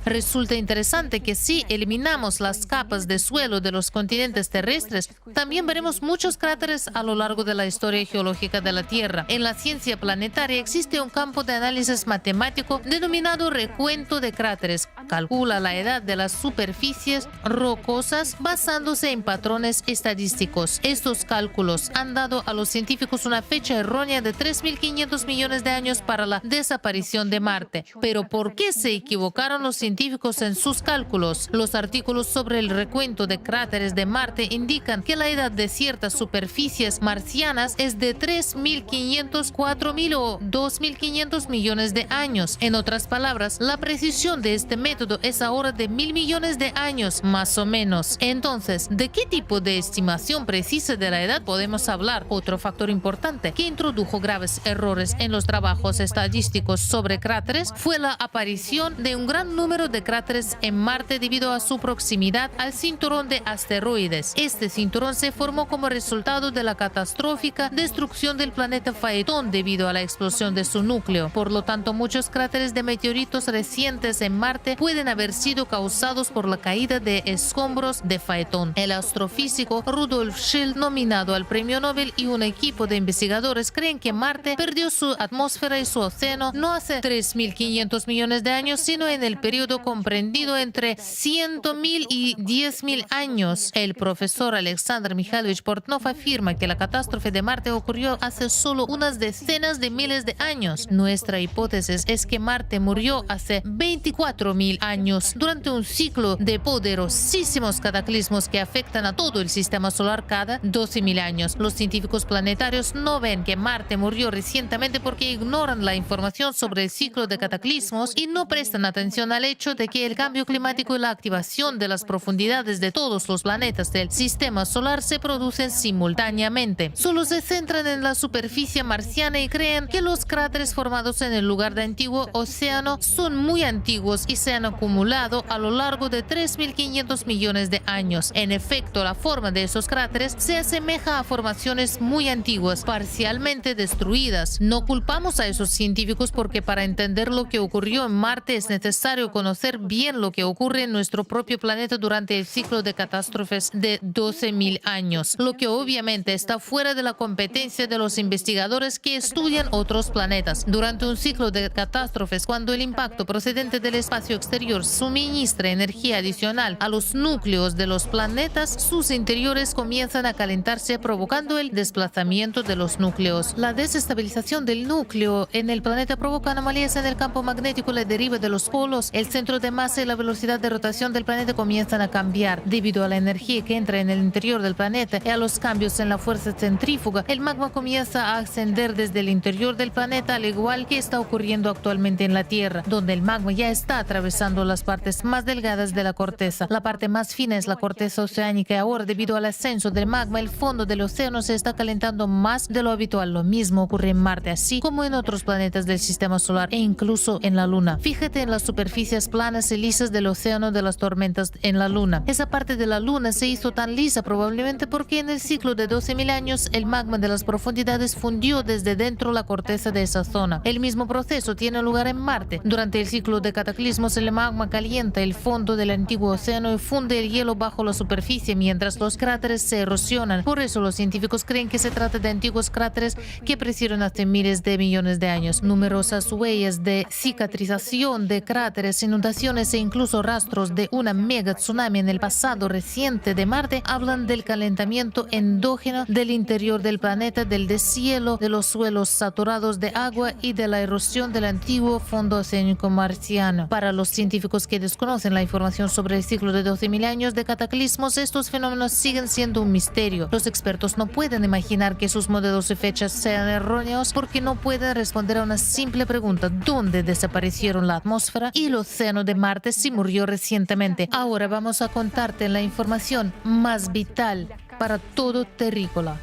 Resulta interesante que si eliminamos las capas de suelo de los continentes terrestres, también veremos muchos cráteres a lo largo de la historia geológica de la Tierra. En la ciencia planetaria existe un campo de análisis matemático denominado recuento de cráteres. Calcula la edad de las superficies rocosas basándose en patrones estadísticos. Estos cálculos han dado a los científicos una fecha errónea de 3.500 millones de años para la desaparición de Marte. Pero ¿por qué se equivocaron los científicos en sus cálculos? Los artículos sobre el recuento de cráteres de Marte indican que la edad de ciertas superficies marcianas es de 3.500, 4.000 o 2.500 millones de años. En otras palabras, la precisión de este método es ahora de 1.000 millones de años, más o menos. Entonces, ¿de qué tipo de estimación precisa de la edad podemos hablar? Otro factor importante que introdujo graves errores en los trabajos estadísticos sobre cráteres fue la aparición de un gran número de cráteres en Marte debido a su proximidad al cinturón de asteroides. Este cinturón se formó como resultado de la catastrófica destrucción del planeta Faetón debido a la explosión de su núcleo. Por lo tanto, muchos cráteres de meteoritos recientes en Marte pueden haber sido causados por la caída de escombros de Faetón. El astrofísico Rudolf Schild, nominado al Premio Nobel, y un equipo de investigadores creen que Marte perdió su atmósfera y su océano no hace 3.500 millones de años, sino en el periodo periodo comprendido entre 100.000 y 10.000 años. El profesor Alexander Mikhailovich Portnov afirma que la catástrofe de Marte ocurrió hace solo unas decenas de miles de años. Nuestra hipótesis es que Marte murió hace 24.000 años durante un ciclo de poderosísimos cataclismos que afectan a todo el sistema solar cada 12.000 años. Los científicos planetarios no ven que Marte murió recientemente porque ignoran la información sobre el ciclo de cataclismos y no prestan atención al hecho de que el cambio climático y la activación de las profundidades de todos los planetas del sistema solar se producen simultáneamente. Solo se centran en la superficie marciana y creen que los cráteres formados en el lugar de antiguo océano son muy antiguos y se han acumulado a lo largo de 3.500 millones de años. En efecto, la forma de esos cráteres se asemeja a formaciones muy antiguas, parcialmente destruidas. No culpamos a esos científicos porque para entender lo que ocurrió en Marte es necesario conocer bien lo que ocurre en nuestro propio planeta durante el ciclo de catástrofes de 12.000 años, lo que obviamente está fuera de la competencia de los investigadores que estudian otros planetas. Durante un ciclo de catástrofes, cuando el impacto procedente del espacio exterior suministra energía adicional a los núcleos de los planetas, sus interiores comienzan a calentarse, provocando el desplazamiento de los núcleos. La desestabilización del núcleo en el planeta provoca anomalías en el campo magnético, la deriva de los polos, el centro de masa y la velocidad de rotación del planeta comienzan a cambiar. Debido a la energía que entra en el interior del planeta y a los cambios en la fuerza centrífuga, el magma comienza a ascender desde el interior del planeta, al igual que está ocurriendo actualmente en la Tierra, donde el magma ya está atravesando las partes más delgadas de la corteza. La parte más fina es la corteza oceánica y ahora, debido al ascenso del magma, el fondo del océano se está calentando más de lo habitual. Lo mismo ocurre en Marte, así como en otros planetas del sistema solar e incluso en la Luna. Fíjate en las superficies planas y lisas del océano de las tormentas en la Luna. Esa parte de la Luna se hizo tan lisa probablemente porque en el ciclo de 12.000 años el magma de las profundidades fundió desde dentro la corteza de esa zona. El mismo proceso tiene lugar en Marte. Durante el ciclo de cataclismos, el magma calienta el fondo del antiguo océano y funde el hielo bajo la superficie mientras los cráteres se erosionan. Por eso los científicos creen que se trata de antiguos cráteres que crecieron hace miles de millones de años. Numerosas huellas de cicatrización de cráteres, inundaciones e incluso rastros de una mega tsunami en el pasado reciente de Marte hablan del calentamiento endógeno del interior del planeta, del deshielo de los suelos saturados de agua y de la erosión del antiguo fondo oceánico marciano. Para los científicos que desconocen la información sobre el ciclo de 12.000 años de cataclismos, estos fenómenos siguen siendo un misterio. Los expertos no pueden imaginar que sus modelos y fechas sean erróneos porque no pueden responder a una simple pregunta: ¿dónde desaparecieron la atmósfera y el océano de Marte si murió recientemente? Ahora vamos a contarte la información más vital para todo terrícola.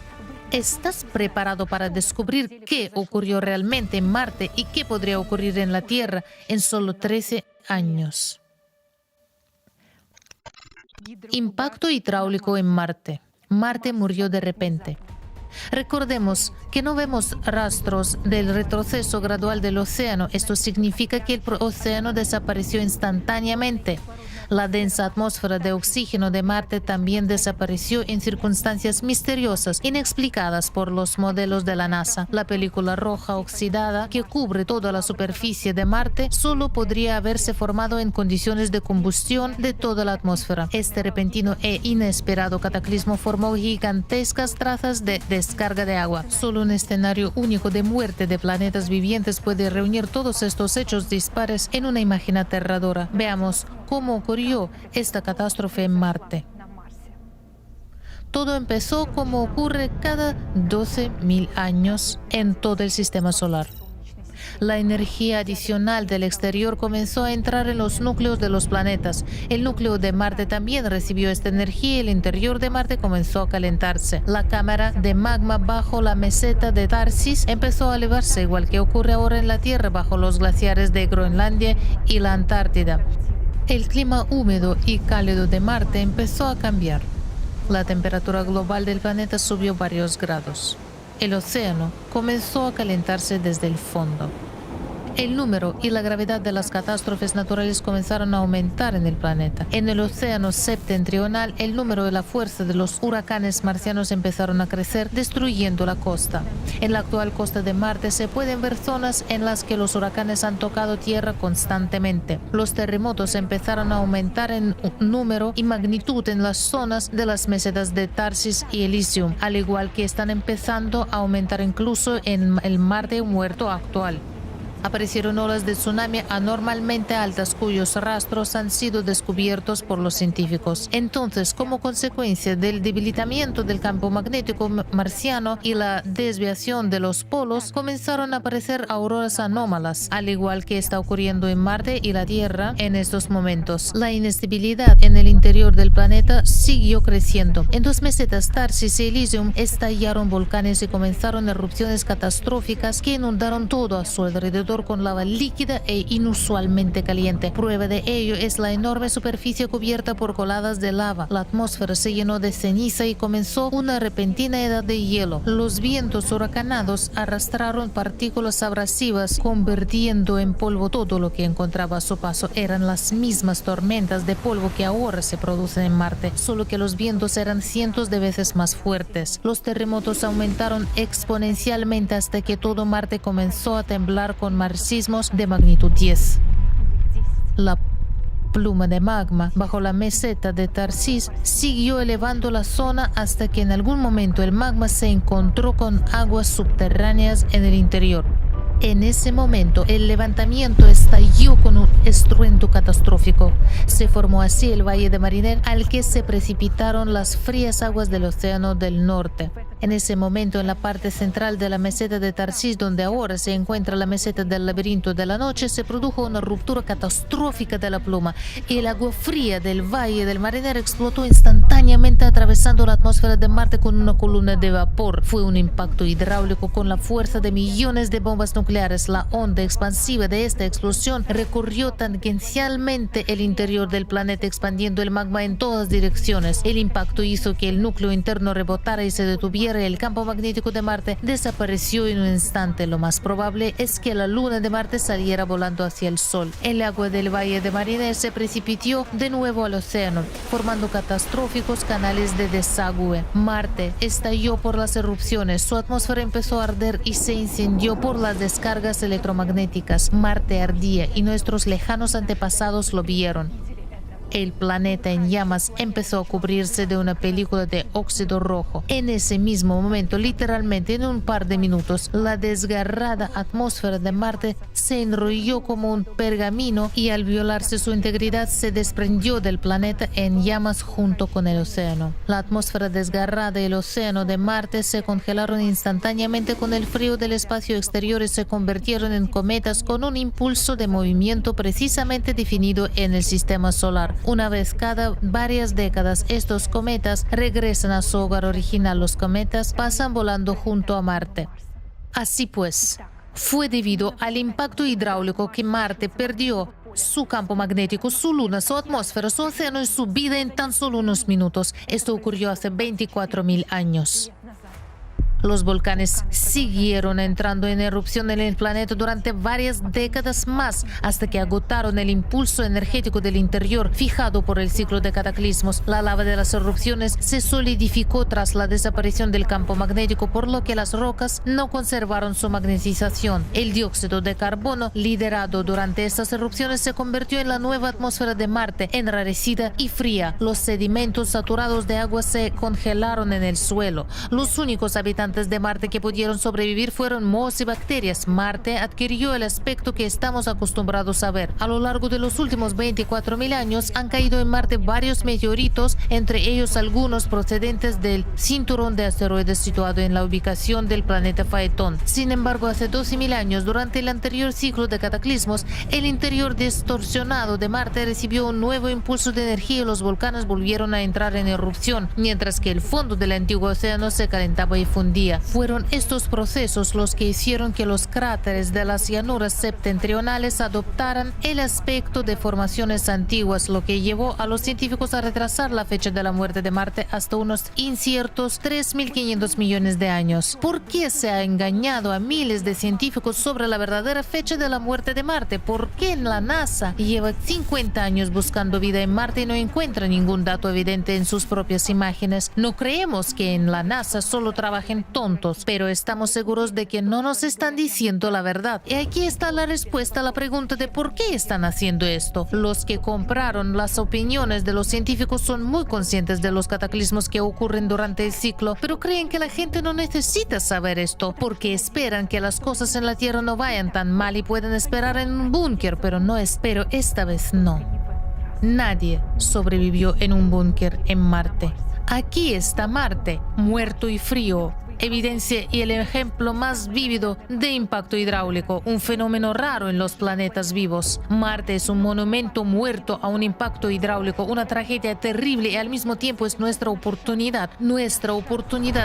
¿Estás preparado para descubrir qué ocurrió realmente en Marte y qué podría ocurrir en la Tierra en solo 13 años? Impacto hidráulico en Marte. Marte murió de repente. Recordemos que no vemos rastros del retroceso gradual del océano. Esto significa que el océano desapareció instantáneamente. La densa atmósfera de oxígeno de Marte también desapareció en circunstancias misteriosas, inexplicadas por los modelos de la NASA. La película roja oxidada que cubre toda la superficie de Marte solo podría haberse formado en condiciones de combustión de toda la atmósfera. Este repentino e inesperado cataclismo formó gigantescas trazas de descarga de agua. Solo un escenario único de muerte de planetas vivientes puede reunir todos estos hechos dispares en una imagen aterradora. Veamos cómo ocurrió esta catástrofe en Marte. Todo empezó como ocurre cada 12.000 años en todo el sistema solar. La energía adicional del exterior comenzó a entrar en los núcleos de los planetas. El núcleo de Marte también recibió esta energía y el interior de Marte comenzó a calentarse. La cámara de magma bajo la meseta de Tharsis empezó a elevarse, igual que ocurre ahora en la Tierra bajo los glaciares de Groenlandia y la Antártida. El clima húmedo y cálido de Marte empezó a cambiar. La temperatura global del planeta subió varios grados. El océano comenzó a calentarse desde el fondo. El número y la gravedad de las catástrofes naturales comenzaron a aumentar en el planeta. En el océano septentrional, el número y la fuerza de los huracanes marcianos empezaron a crecer, destruyendo la costa. En la actual costa de Marte se pueden ver zonas en las que los huracanes han tocado tierra constantemente. Los terremotos empezaron a aumentar en número y magnitud en las zonas de las mesetas de Tarsis y Elysium, al igual que están empezando a aumentar incluso en el Mar de Muerto actual. Aparecieron olas de tsunami anormalmente altas cuyos rastros han sido descubiertos por los científicos. Entonces, como consecuencia del debilitamiento del campo magnético marciano y la desviación de los polos, comenzaron a aparecer auroras anómalas, al igual que está ocurriendo en Marte y la Tierra en estos momentos. La inestabilidad en el interior del planeta siguió creciendo. En dos mesetas, Tarsis y Elysium, estallaron volcanes y comenzaron erupciones catastróficas que inundaron todo a su alrededor con lava líquida e inusualmente caliente. Prueba de ello es la enorme superficie cubierta por coladas de lava. La atmósfera se llenó de ceniza y comenzó una repentina edad de hielo. Los vientos huracanados arrastraron partículas abrasivas, convirtiendo en polvo todo lo que encontraba a su paso. Eran las mismas tormentas de polvo que ahora se producen en Marte, solo que los vientos eran cientos de veces más fuertes. Los terremotos aumentaron exponencialmente hasta que todo Marte comenzó a temblar con marxismos de magnitud 10. La pluma de magma bajo la meseta de Tarsis siguió elevando la zona hasta que en algún momento el magma se encontró con aguas subterráneas en el interior. En ese momento, el levantamiento estalló con un estruendo catastrófico. Se formó así el Valle de Mariner, al que se precipitaron las frías aguas del Océano del Norte. En ese momento, en la parte central de la meseta de Tarsis, donde ahora se encuentra la meseta del Laberinto de la Noche, se produjo una ruptura catastrófica de la pluma y el agua fría del Valle del Mariner explotó instantáneamente atravesando la atmósfera de Marte con una columna de vapor. Fue un impacto hidráulico con la fuerza de millones de bombas nucleares. La onda expansiva de esta explosión recorrió tangencialmente el interior del planeta, expandiendo el magma en todas direcciones. El impacto hizo que el núcleo interno rebotara y se detuviera. El campo magnético de Marte desapareció en un instante. Lo más probable es que la luna de Marte saliera volando hacia el Sol. El agua del Valle de Mariner se precipitó de nuevo al océano, formando catastróficos canales de desagüe. Marte estalló por las erupciones, su atmósfera empezó a arder y se incendió por las descargas electromagnéticas. Marte ardía y nuestros lejanos antepasados lo vieron. El planeta en llamas empezó a cubrirse de una película de óxido rojo. En ese mismo momento, literalmente en un par de minutos, la desgarrada atmósfera de Marte se enrolló como un pergamino y al violarse su integridad se desprendió del planeta en llamas junto con el océano. La atmósfera desgarrada y el océano de Marte se congelaron instantáneamente con el frío del espacio exterior y se convirtieron en cometas con un impulso de movimiento precisamente definido en el sistema solar. Una vez cada varias décadas, estos cometas regresan a su hogar original. Los cometas pasan volando junto a Marte. Así pues, fue debido al impacto hidráulico que Marte perdió su campo magnético, su luna, su atmósfera, su océano y su vida en tan solo unos minutos. Esto ocurrió hace 24.000 años. Los volcanes siguieron entrando en erupción en el planeta durante varias décadas más, hasta que agotaron el impulso energético del interior fijado por el ciclo de cataclismos. La lava de las erupciones se solidificó tras la desaparición del campo magnético, por lo que las rocas no conservaron su magnetización. El dióxido de carbono liderado durante estas erupciones se convirtió en la nueva atmósfera de Marte, enrarecida y fría. Los sedimentos saturados de agua se congelaron en el suelo. Los únicos habitantes de Marte que pudieron sobrevivir fueron mohos y bacterias. Marte adquirió el aspecto que estamos acostumbrados a ver. A lo largo de los últimos 24.000 años han caído en Marte varios meteoritos, entre ellos algunos procedentes del cinturón de asteroides situado en la ubicación del planeta Faetón. Sin embargo, hace 12.000 años, durante el anterior ciclo de cataclismos, el interior distorsionado de Marte recibió un nuevo impulso de energía y los volcanes volvieron a entrar en erupción, mientras que el fondo del antiguo océano se calentaba y fundía. día. Fueron estos procesos los que hicieron que los cráteres de las llanuras septentrionales adoptaran el aspecto de formaciones antiguas, lo que llevó a los científicos a retrasar la fecha de la muerte de Marte hasta unos inciertos 3.500 millones de años. ¿Por qué se ha engañado a miles de científicos sobre la verdadera fecha de la muerte de Marte? ¿Por qué la NASA lleva 50 años buscando vida en Marte y no encuentra ningún dato evidente en sus propias imágenes? No creemos que en la NASA solo trabajen tontos, pero estamos seguros de que no nos están diciendo la verdad. Y aquí está la respuesta a la pregunta de por qué están haciendo esto. Los que compraron las opiniones de los científicos son muy conscientes de los cataclismos que ocurren durante el ciclo, pero creen que la gente no necesita saber esto porque esperan que las cosas en la Tierra no vayan tan mal y pueden esperar en un búnker, pero esta vez no. Nadie sobrevivió en un búnker en Marte. Aquí está Marte, muerto y frío. Evidencia y el ejemplo más vívido de impacto hidráulico, un fenómeno raro en los planetas vivos. Marte es un monumento muerto a un impacto hidráulico, una tragedia terrible y al mismo tiempo es nuestra oportunidad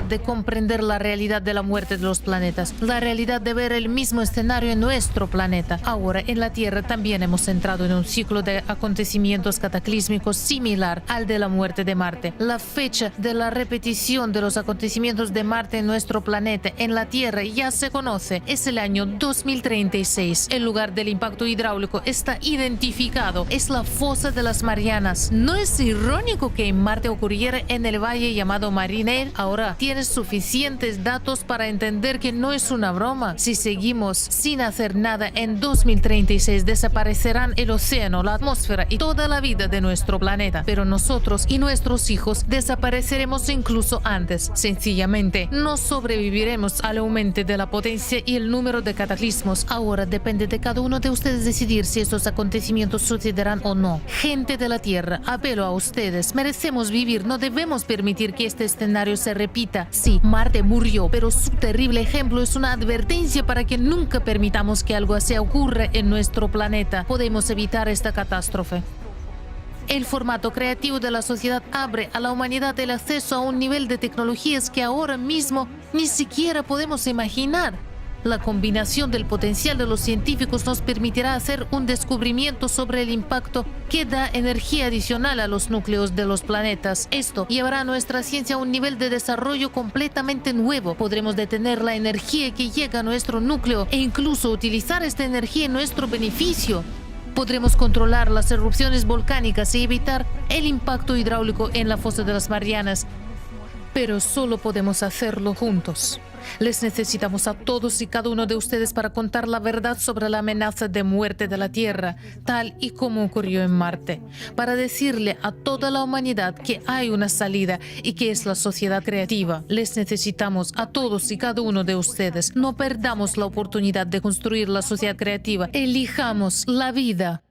de comprender la realidad de la muerte de los planetas, la realidad de ver el mismo escenario en nuestro planeta. Ahora en la Tierra también hemos entrado en un ciclo de acontecimientos cataclísmicos similar al de la muerte de Marte. La fecha de la repetición de los acontecimientos de Marte en nuestro planeta, en la Tierra, ya se conoce. Es el año 2036. El lugar del impacto hidráulico está identificado. Es la fosa de las Marianas. ¿No es irónico que en Marte ocurriera en el valle llamado Mariner? Ahora tienes suficientes datos para entender que no es una broma. Si seguimos sin hacer nada, en 2036 desaparecerán el océano, la atmósfera y toda la vida de nuestro planeta. Pero nosotros y nuestros hijos desapareceremos incluso antes. Sencillamente, no sobreviviremos al aumento de la potencia y el número de cataclismos. Ahora depende de cada uno de ustedes decidir si estos acontecimientos sucederán o no. Gente de la Tierra, apelo a ustedes. Merecemos vivir, no debemos permitir que este escenario se repita. Sí, Marte murió, pero su terrible ejemplo es una advertencia para que nunca permitamos que algo así ocurra en nuestro planeta. Podemos evitar esta catástrofe. El formato creativo de la sociedad abre a la humanidad el acceso a un nivel de tecnologías que ahora mismo ni siquiera podemos imaginar. La combinación del potencial de los científicos nos permitirá hacer un descubrimiento sobre el impacto que da energía adicional a los núcleos de los planetas. Esto llevará a nuestra ciencia a un nivel de desarrollo completamente nuevo. Podremos detener la energía que llega a nuestro núcleo e incluso utilizar esta energía en nuestro beneficio. Podremos controlar las erupciones volcánicas y evitar el impacto hidráulico en la fosa de las Marianas. Pero solo podemos hacerlo juntos. Les necesitamos a todos y cada uno de ustedes para contar la verdad sobre la amenaza de muerte de la Tierra, tal y como ocurrió en Marte. Para decirle a toda la humanidad que hay una salida y que es la sociedad creativa. Les necesitamos a todos y cada uno de ustedes. No perdamos la oportunidad de construir la sociedad creativa. Elijamos la vida.